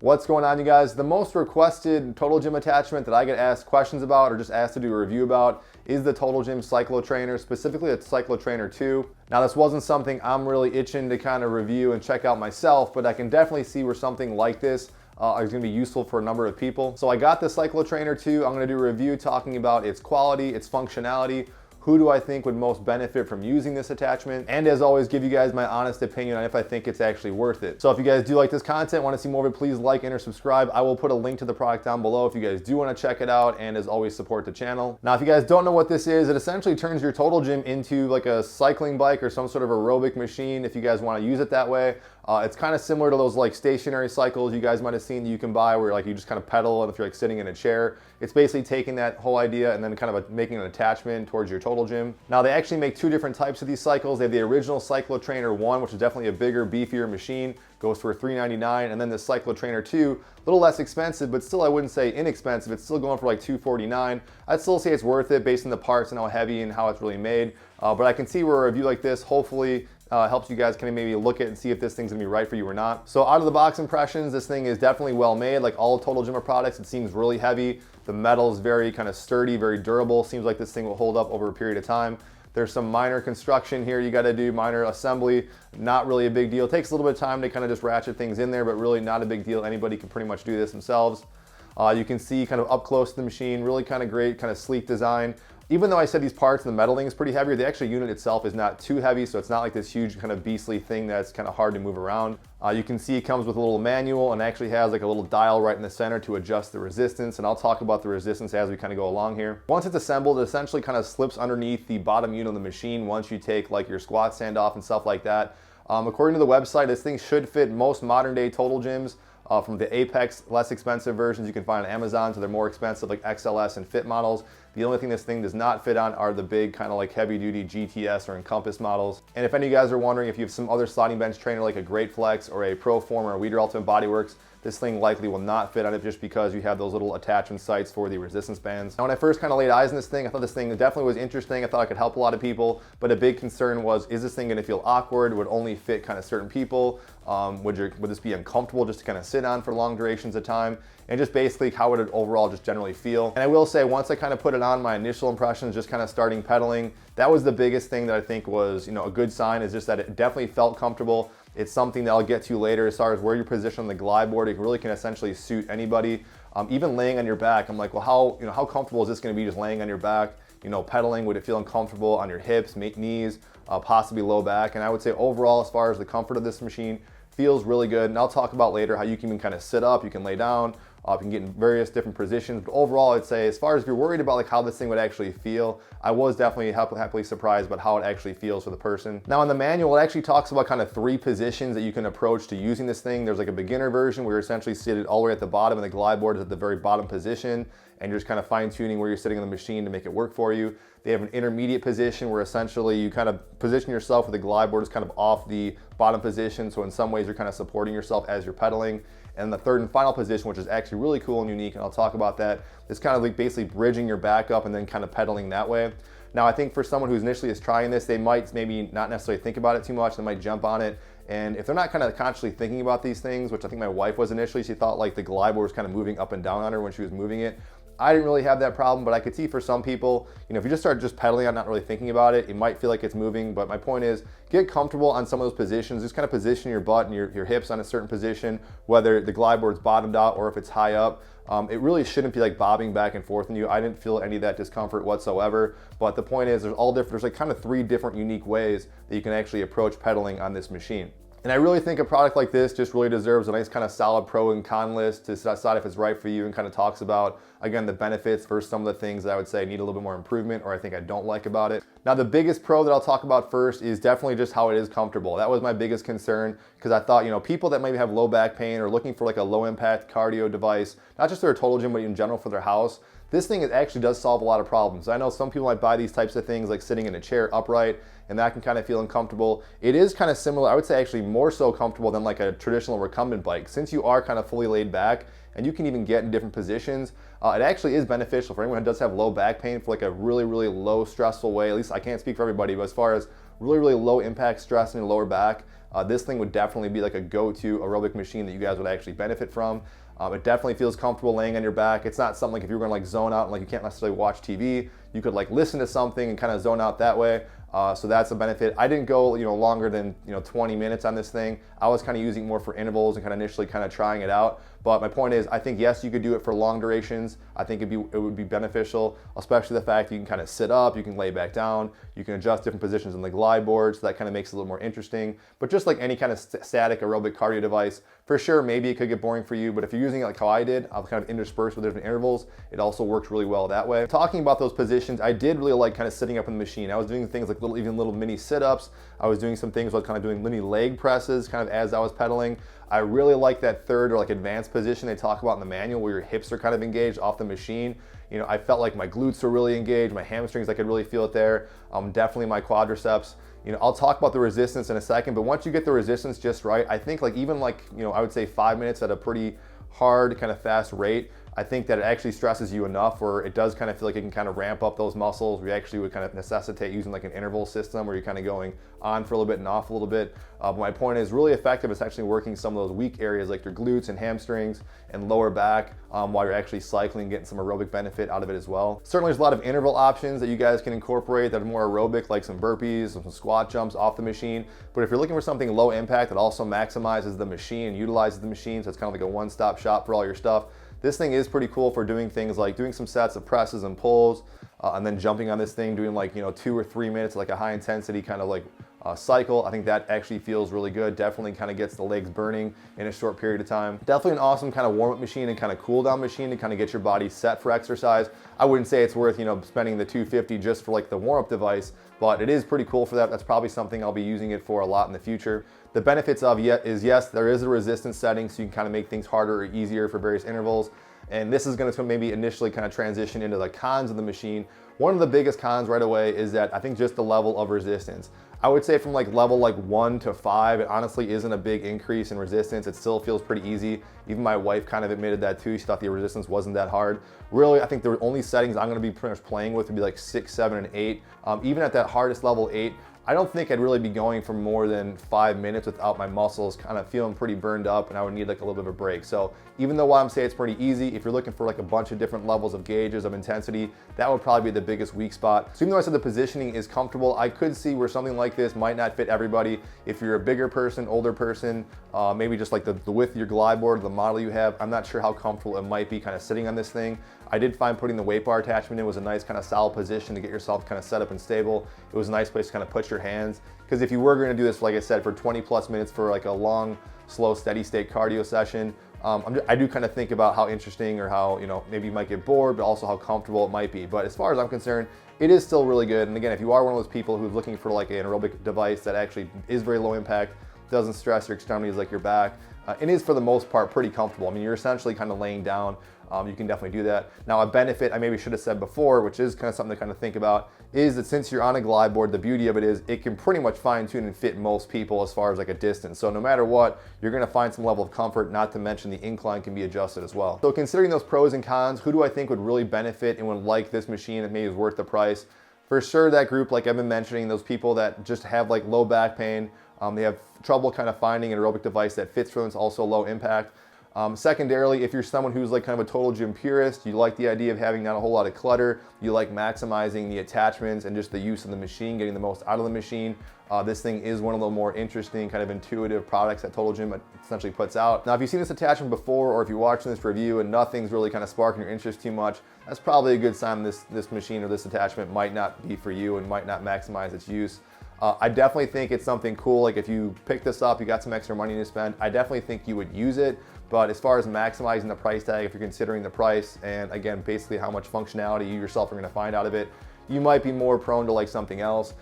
What's going on, you guys? The most requested Total Gym attachment that I get asked questions about or just asked to do a review about is the Total Gym CycloTrainer, specifically the CycloTrainer 2. Now, this wasn't something I'm really itching to kind of review and check out myself, but I can definitely see where something like this is going to be useful for a number of people. So I got the CycloTrainer 2. I'm going to do a review talking about its quality, its functionality, who do I think would most benefit from using this attachment, and as always, give you guys my honest opinion on if I think it's actually worth it. So if you guys do like this content, want to see more of it, please like and or subscribe. I will put a link to the product down below if you guys do want to check it out, and as always, support the channel. Now, if you guys don't know what this is, it essentially turns your Total Gym into like a cycling bike or some sort of aerobic machine if you guys want to use it that way. It's kind of similar to those like stationary cycles you guys might have seen that you can buy where like you just kind of pedal, and if you're like sitting in a chair, it's basically taking that whole idea and then kind of making an attachment towards your Total Gym. Now, they actually make two different types of these cycles. They have the original CycloTrainer 1, which is definitely a bigger, beefier machine, goes for $399, and then the CycloTrainer 2, a little less expensive, but still I wouldn't say inexpensive. It's still going for like $249. I'd still say it's worth it based on the parts and how heavy and how it's really made. But I can see where a review like this hopefully helps you guys kind of maybe look at and see if this thing's gonna be right for you or not. So out of the box impressions, this thing is definitely well made. Like all Total Gym products, it seems really heavy. The metal is very kind of sturdy, very durable. Seems like this thing will hold up over a period of time. There's some minor construction here you gotta do, minor assembly, not really a big deal. It takes a little bit of time to kind of just ratchet things in there, but really not a big deal. Anybody can pretty much do this themselves. You can see kind of up close to the machine, really kind of great, kind of sleek design. Even though I said these parts and the metaling is pretty heavy, the actual unit itself is not too heavy, so it's not like this huge kind of beastly thing that's kind of hard to move around. You can see it comes with a little manual and actually has like a little dial right in the center to adjust the resistance, and I'll talk about the resistance as we kind of go along here. Once it's assembled, it essentially kind of slips underneath the bottom unit of the machine once you take like your squat stand off and stuff like that. According to the website, this thing should fit most modern day Total Gyms. From the Apex, less expensive versions you can find on Amazon, so they're more expensive, like XLS and Fit models. The only thing this thing does not fit on are the big kind of like heavy duty GTS or Encompass models. And if any of you guys are wondering if you have some other sliding bench trainer like a Great Flex or a Proform or a Weider Ultimate Bodyworks, this thing likely will not fit on it just because you have those little attachment sites for the resistance bands. Now, when I first kind of laid eyes on this thing, I thought this thing definitely was interesting. I thought it could help a lot of people, but a big concern was, is this thing gonna feel awkward? Would only fit kind of certain people? Would this be uncomfortable just to kind of sit on for long durations of time? And just basically, how would it overall just generally feel? And I will say, once I kind of put it on, my initial impressions, just kind of starting pedaling, that was the biggest thing that I think was, a good sign, is just that it definitely felt comfortable. It's something that I'll get to later as far as where you're positioned on the glide board. It really can essentially suit anybody. Even laying on your back, I'm like, well, how comfortable is this going to be just laying on your back? Pedaling, would it feel uncomfortable on your hips, knees, possibly low back? And I would say overall, as far as the comfort of this machine, feels really good. And I'll talk about later how you can even kind of sit up, you can lay down, you can get in various different positions. But overall, I'd say as far as if you're worried about like how this thing would actually feel, I was definitely happily surprised about how it actually feels for the person. Now, in the manual, it actually talks about kind of 3 positions that you can approach to using this thing. There's like a beginner version where you're essentially seated all the way at the bottom, and the glide board is at the very bottom position, and you're just kind of fine tuning where you're sitting on the machine to make it work for you. They have an intermediate position where essentially you kind of position yourself with the glide board is kind of off the bottom position. So in some ways you're kind of supporting yourself as you're pedaling. And the third and final position, which is actually really cool and unique, and I'll talk about that, is kind of like basically bridging your back up and then kind of pedaling that way. Now, I think for someone who's initially is trying this, they might maybe not necessarily think about it too much. They might jump on it. And if they're not kind of consciously thinking about these things, which I think my wife was initially, she thought like the glide board was kind of moving up and down on her when she was moving it. I didn't really have that problem, but I could see for some people, if you just start just pedaling on, not really thinking about it, it might feel like it's moving. But my point is, get comfortable on some of those positions. Just kind of position your butt and your hips on a certain position, whether the glide board's bottomed out or if it's high up. It really shouldn't be like bobbing back and forth in you. I didn't feel any of that discomfort whatsoever. But the point is, there's like kind of 3 different unique ways that you can actually approach pedaling on this machine. And I really think a product like this just really deserves a nice kind of solid pro and con list to decide if it's right for you, and kind of talks about, again, the benefits versus some of the things that I would say need a little bit more improvement or I think I don't like about it. Now, the biggest pro that I'll talk about first is definitely just how it is comfortable. That was my biggest concern, because I thought, people that maybe have low back pain or looking for like a low impact cardio device, not just their Total Gym, but in general for their house, this thing actually does solve a lot of problems. I know some people might buy these types of things like sitting in a chair upright, and that can kind of feel uncomfortable. It is kind of similar, I would say actually more so comfortable than like a traditional recumbent bike. Since you are kind of fully laid back and you can even get in different positions, it actually is beneficial for anyone who does have low back pain for like a really, really low stressful way. At least I can't speak for everybody, but as far as really, really low impact stress in your lower back, this thing would definitely be like a go-to aerobic machine that you guys would actually benefit from. It definitely feels comfortable laying on your back. It's not something like if you're gonna like zone out and like you can't necessarily watch TV, you could like listen to something and kind of zone out that way. So that's a benefit. I didn't go, longer than 20 minutes on this thing. I was kind of using more for intervals and kind of initially kind of trying it out. But my point is, I think yes, you could do it for long durations. I think it would be beneficial, especially the fact that you can kind of sit up, you can lay back down, you can adjust different positions in the glide board, so that kind of makes it a little more interesting. But just like any kind of static aerobic cardio device, for sure, maybe it could get boring for you, but if you're using it like how I did, I'll kind of intersperse with different intervals, it also works really well that way. Talking about those positions, I did really like kind of sitting up in the machine. I was doing things like even little mini sit-ups. I was doing some things like kind of doing mini leg presses kind of as I was pedaling. I really like that third or like advanced position they talk about in the manual where your hips are kind of engaged off the machine. I felt like my glutes were really engaged, my hamstrings, I could really feel it there. Definitely my quadriceps. I'll talk about the resistance in a second, but once you get the resistance just right, I think like even like, I would say 5 minutes at a pretty hard kind of fast rate, I think that it actually stresses you enough where it does kind of feel like it can kind of ramp up those muscles. We actually would kind of necessitate using like an interval system where you're kind of going on for a little bit and off a little bit. But my point is really effective. It's actually working some of those weak areas like your glutes and hamstrings and lower back while you're actually cycling, getting some aerobic benefit out of it as well. Certainly there's a lot of interval options that you guys can incorporate that are more aerobic, like some burpees, some squat jumps off the machine. But if you're looking for something low impact that also maximizes the machine and utilizes the machine, so it's kind of like a one-stop shop for all your stuff, this thing is pretty cool for doing things like doing some sets of presses and pulls, and then jumping on this thing, doing like 2 or 3 minutes, like a high intensity kind of like cycle. I think that actually feels really good. Definitely kind of gets the legs burning in a short period of time. Definitely an awesome kind of warm-up machine and kind of cool down machine to kind of get your body set for exercise. I wouldn't say it's worth spending the $250 just for like the warm-up device, but it is pretty cool for that. That's probably something I'll be using it for a lot in the future. The benefits of is yes, there is a resistance setting, so you can kind of make things harder or easier for various intervals. And this is going to maybe initially kind of transition into the cons of the machine. One of the biggest cons right away is that I think just the level of resistance. I would say from like level 1 to 5, it honestly isn't a big increase in resistance. It still feels pretty easy. Even my wife kind of admitted that too. She thought the resistance wasn't that hard. Really, I think the only settings I'm going to be pretty much playing with would be like 6, 7, and 8. Even at that hardest level 8, I don't think I'd really be going for more than 5 minutes without my muscles kind of feeling pretty burned up, and I would need like a little bit of a break. So even though while I'm saying it's pretty easy, if you're looking for like a bunch of different levels of gauges of intensity, that would probably be the biggest weak spot. So even though I said the positioning is comfortable, I could see where something like this might not fit everybody. If you're a bigger person, older person, maybe just like the width of your glide board, the model you have, I'm not sure how comfortable it might be kind of sitting on this thing. I did find putting the weight bar attachment in was a nice kind of solid position to get yourself kind of set up and stable. It was a nice place to kind of put your hands. Because if you were going to do this, like I said, for 20 plus minutes for like a long, slow, steady state cardio session, I do kind of think about how interesting or how, maybe you might get bored, but also how comfortable it might be. But as far as I'm concerned, it is still really good. And again, if you are one of those people who's looking for like an aerobic device that actually is very low impact, doesn't stress your extremities like your back, it is for the most part pretty comfortable. I mean, you're essentially kind of laying down. You can definitely do that. Now, a benefit I maybe should have said before, which is kind of something to kind of think about, is that since you're on a glide board, the beauty of it is it can pretty much fine tune and fit most people as far as like a distance. So no matter what, you're gonna find some level of comfort, not to mention the incline can be adjusted as well. So considering those pros and cons, who do I think would really benefit and would like this machine and maybe is worth the price? For sure, that group, like I've been mentioning, those people that just have like low back pain, they have trouble kind of finding an aerobic device that fits for them, it's also low impact. Secondarily, if you're someone who's like kind of a total gym purist, you like the idea of having not a whole lot of clutter, you like maximizing the attachments and just the use of the machine, getting the most out of the machine, this thing is one of the more interesting kind of intuitive products that Total Gym essentially puts out. Now, if you've seen this attachment before, or if you're watching this review and nothing's really kind of sparking your interest too much, that's probably a good sign this machine or this attachment might not be for you and might not maximize its use. I definitely think it's something cool. Like if you pick this up, you got some extra money to spend, I definitely think you would use it. But as far as maximizing the price tag, if you're considering the price and again, basically how much functionality you yourself are gonna find out of it, you might be more prone to like something else.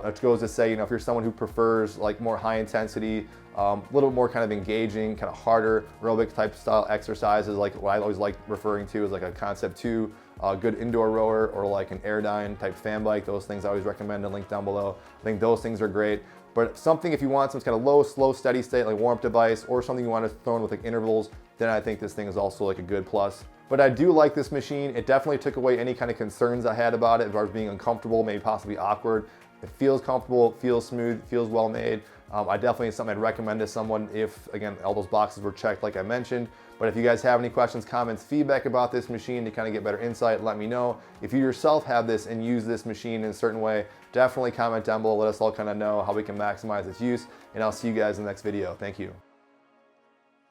Which goes to say, if you're someone who prefers like more high intensity, a little more kind of engaging, kind of harder aerobic type style exercises, like what I always like referring to as like a Concept 2, good indoor rower, or like an Airdyne type fan bike. Those things I always recommend and link down below. I think those things are great. But something, if you want some kind of low, slow, steady state, like warm-up device, or something you want to throw in with like intervals, then I think this thing is also like a good plus. But I do like this machine. It definitely took away any kind of concerns I had about it as far as being uncomfortable, maybe possibly awkward. It feels comfortable, it feels smooth, it feels well made. I definitely is something I'd recommend to someone if, again, all those boxes were checked like I mentioned. But if you guys have any questions, comments, feedback about this machine to kind of get better insight, let me know. If you yourself have this and use this machine in a certain way, definitely comment down below. Let us all kind of know how we can maximize its use. And I'll see you guys in the next video. Thank you.